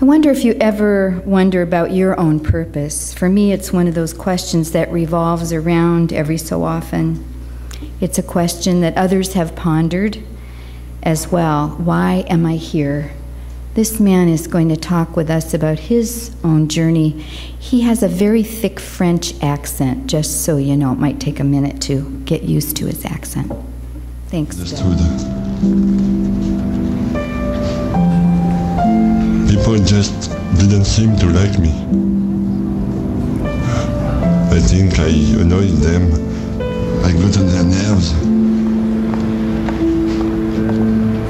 I wonder if you ever wonder about your own purpose. For me, it's one of those questions that revolves around every so often. It's a question that others have pondered as well. Why am I here? This man is going to talk with us about his own journey. He has a very thick French accent, just so you know. It might take a minute to get used to his accent. Thanks, Bill. People just didn't seem to like me. I think I annoyed them. I got on their nerves.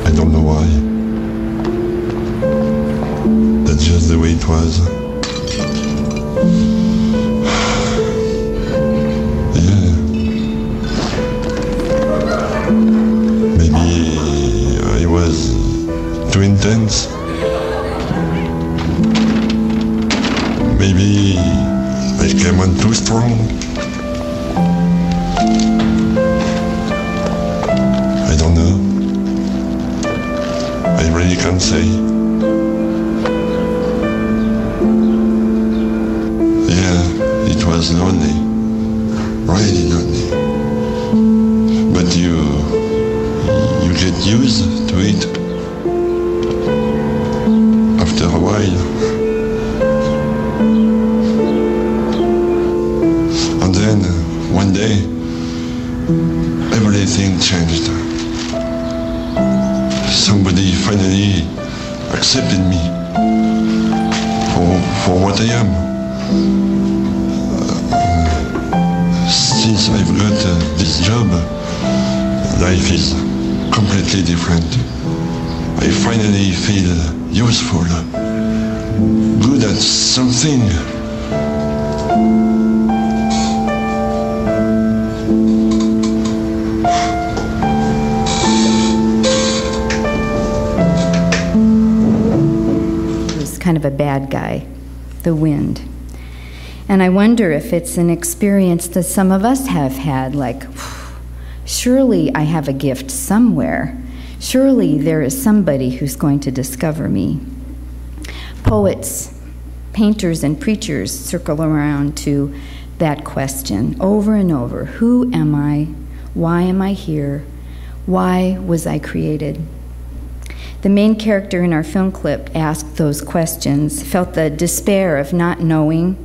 I don't know why. That's just the way it was. Yeah. Maybe I was too intense. Maybe I came on too strong. I don't know. I really can't say. Yeah, it was lonely. Really lonely. But you get used to it after a while. And then, one day, everything changed. Somebody finally accepted me for what I am. Since I've got this job, life is completely different. I finally feel useful, good at something. Kind of a bad guy, the wind. And I wonder if it's an experience that some of us have had, like, surely I have a gift somewhere. Surely there is somebody who's going to discover me. Poets, painters, and preachers circle around to that question over and over. Who am I? Why am I here? Why was I created? The main character in our film clip asked those questions, felt the despair of not knowing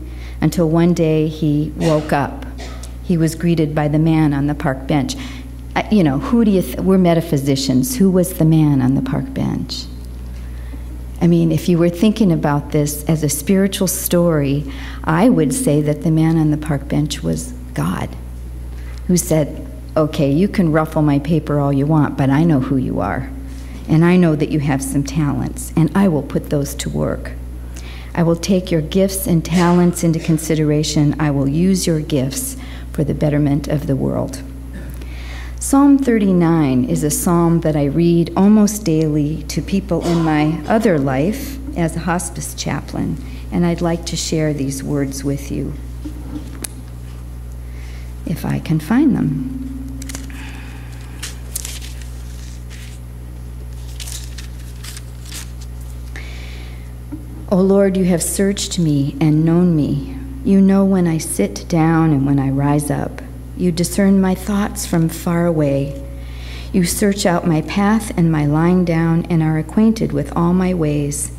until one day he woke up. He was greeted by the man on the park bench. Who do you we're metaphysicians. Who was the man on the park bench? I mean, if you were thinking about this as a spiritual story, I would say that the man on the park bench was God, who said, okay, you can ruffle my paper all you want, but I know who you are. And I know that you have some talents, and I will put those to work. I will take your gifts and talents into consideration. I will use your gifts for the betterment of the world. Psalm 39 is a psalm that I read almost daily to people in my other life as a hospice chaplain, and I'd like to share these words with you, if I can find them. O Lord, you have searched me and known me. You know when I sit down and when I rise up. You discern my thoughts from far away. You search out my path and my lying down and are acquainted with all my ways.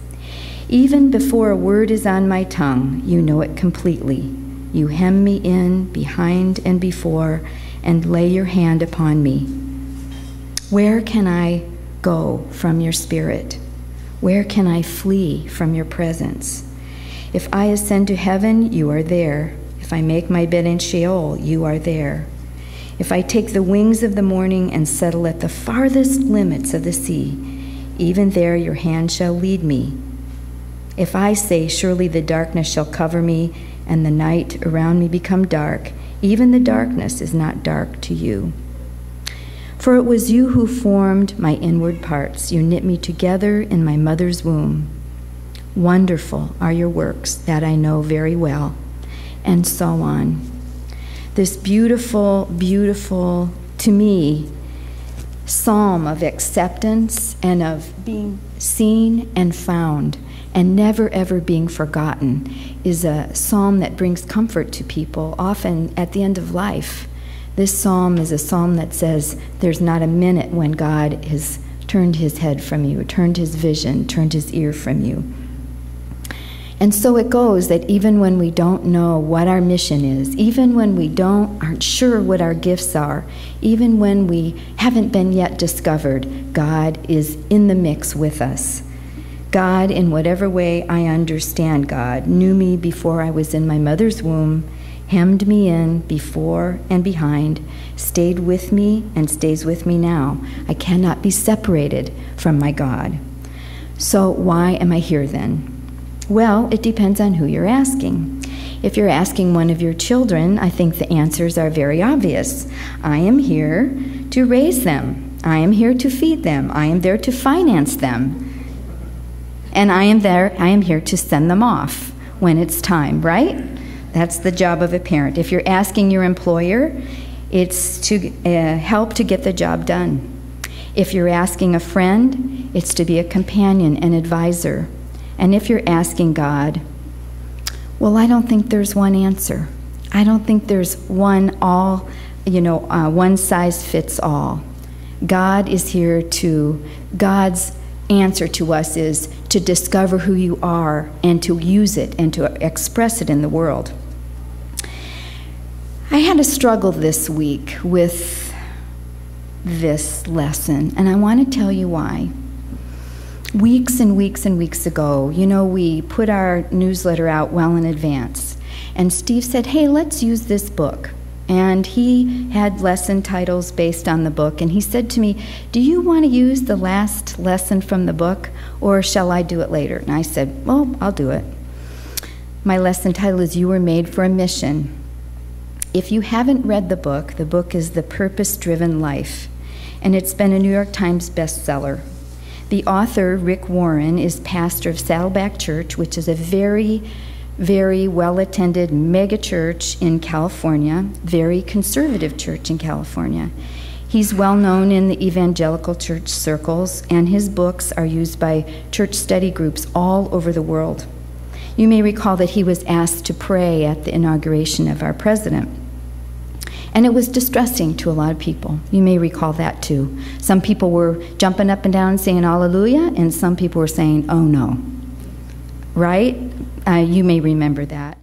Even before a word is on my tongue, you know it completely. You hem me in, behind and before, and lay your hand upon me. Where can I go from your spirit? Where can I flee from your presence? If I ascend to heaven, you are there. If I make my bed in Sheol, you are there. If I take the wings of the morning and settle at the farthest limits of the sea, even there your hand shall lead me. If I say, surely the darkness shall cover me, and the night around me become dark, even the darkness is not dark to you. For it was you who formed my inward parts. You knit me together in my mother's womb. Wonderful are your works, that I know very well. And so on. This beautiful, beautiful, to me, psalm of acceptance and of being seen and found, and never ever being forgotten, is a psalm that brings comfort to people, often at the end of life. This psalm is a psalm that says there's not a minute when God has turned his head from you, turned his vision, turned his ear from you. And so it goes that even when we don't know what our mission is, even when we aren't sure what our gifts are, even when we haven't been yet discovered, God is in the mix with us. God, in whatever way I understand God, knew me before I was in my mother's womb, hemmed me in before and behind, stayed with me and stays with me now. I cannot be separated from my God. So why am I here then? Well, it depends on who you're asking. If you're asking one of your children, I think the answers are very obvious. I am here to raise them. I am here to feed them. I am there to finance them. And I am here to send them off when it's time, right? That's the job of a parent. If you're asking your employer, it's to help to get the job done. If you're asking a friend, it's to be a companion and advisor. And if you're asking God, well, I don't think there's one answer. I don't think there's one size fits all. God is here God's answer to us is to discover who you are and to use it and to express it in the world. I had a struggle this week with this lesson, and I want to tell you why. Weeks and weeks and weeks ago, we put our newsletter out well in advance. And Steve said, hey, let's use this book. And he had lesson titles based on the book. And he said to me, do you want to use the last lesson from the book, or shall I do it later? And I said, well, I'll do it. My lesson title is You Were Made for a Mission. If you haven't read the book is The Purpose-Driven Life. And it's been a New York Times bestseller. The author, Rick Warren, is pastor of Saddleback Church, which is a very, very well-attended mega church in California, very conservative church in California. He's well known in the evangelical church circles, and his books are used by church study groups all over the world. You may recall that he was asked to pray at the inauguration of our president. And it was distressing to a lot of people. You may recall that too. Some people were jumping up and down saying hallelujah, and some people were saying, oh no. Right? You may remember that.